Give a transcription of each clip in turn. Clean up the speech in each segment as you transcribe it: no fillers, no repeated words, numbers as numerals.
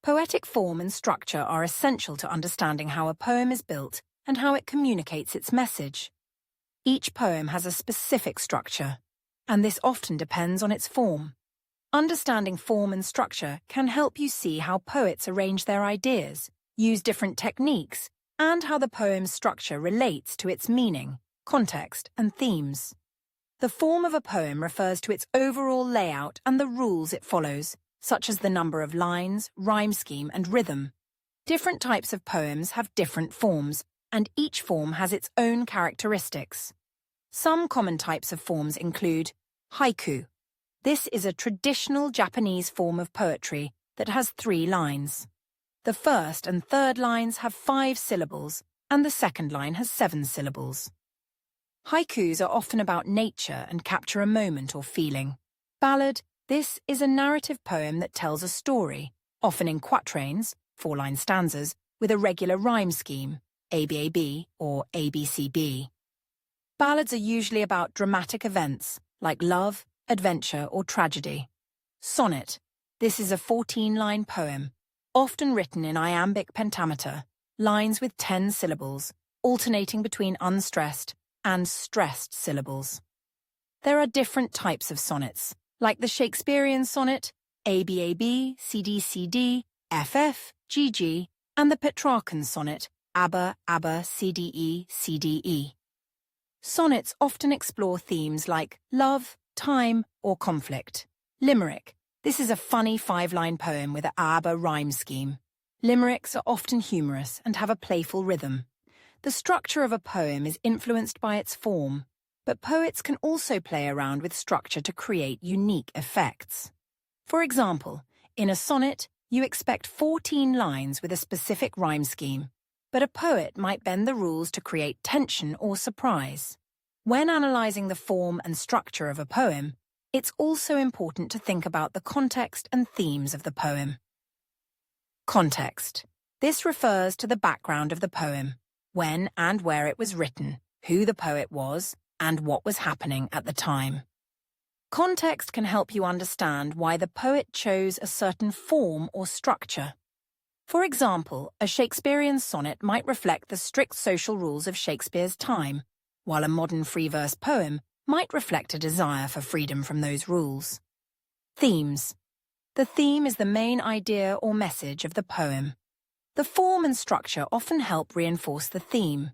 Poetic form and structure are essential to understanding how a poem is built and how it communicates its message. Each poem has a specific structure, and this often depends on its form. Understanding form and structure can help you see how poets arrange their ideas, use different techniques, and how the poem's structure relates to its meaning, context, and themes. The form of a poem refers to its overall layout and the rules it follows, such as the number of lines, rhyme scheme, and rhythm. Different types of poems have different forms, and each form has its own characteristics. Some common types of forms include haiku. This is a traditional Japanese form of poetry that has 3 lines. The first and third lines have 5 syllables, and the second line has 7 syllables. Haikus are often about nature and capture a moment or feeling. Ballad. This is a narrative poem that tells a story, often in quatrains, 4-line stanzas, with a regular rhyme scheme, ABAB or ABCB. Ballads are usually about dramatic events, like love, adventure, or tragedy. Sonnet. This is a 14-line poem, often written in iambic pentameter, lines with 10 syllables, alternating between unstressed and stressed syllables. There are different types of sonnets, like the Shakespearean sonnet, ABAB, CDCD, FF, GG, and the Petrarchan sonnet, ABBA, ABBA, CDE, CDE. Sonnets often explore themes like love, time, or conflict. Limerick. This is a funny 5-line poem with an ABBA rhyme scheme. Limericks are often humorous and have a playful rhythm. The structure of a poem is influenced by its form, but poets can also play around with structure to create unique effects. For example, in a sonnet, you expect 14 lines with a specific rhyme scheme, but a poet might bend the rules to create tension or surprise. When analyzing the form and structure of a poem, it's also important to think about the context and themes of the poem. Context. This refers to the background of the poem, when and where it was written, who the poet was, and what was happening at the time. Context can help you understand why the poet chose a certain form or structure. For example, a Shakespearean sonnet might reflect the strict social rules of Shakespeare's time, while a modern free verse poem might reflect a desire for freedom from those rules. Themes. The theme is the main idea or message of the poem. The form and structure often help reinforce the theme.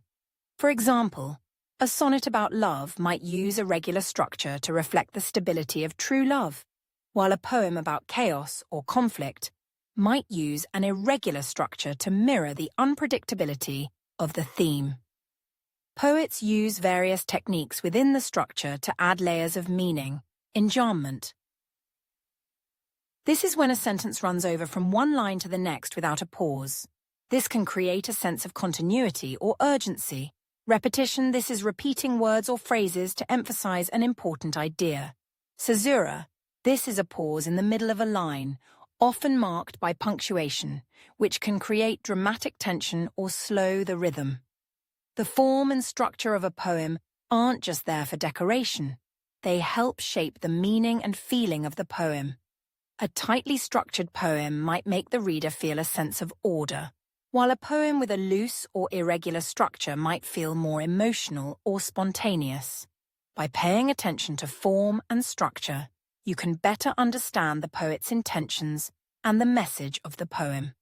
For example, a sonnet about love might use a regular structure to reflect the stability of true love, while a poem about chaos or conflict might use an irregular structure to mirror the unpredictability of the theme. Poets use various techniques within the structure to add layers of meaning, enjambment. This is when a sentence runs over from one line to the next without a pause. This can create a sense of continuity or urgency. Repetition. This is repeating words or phrases to emphasize an important idea. Caesura. This is a pause in the middle of a line, often marked by punctuation, which can create dramatic tension or slow the rhythm. The form and structure of a poem aren't just there for decoration. They help shape the meaning and feeling of the poem. A tightly structured poem might make the reader feel a sense of order, while a poem with a loose or irregular structure might feel more emotional or spontaneous. By paying attention to form and structure, you can better understand the poet's intentions and the message of the poem.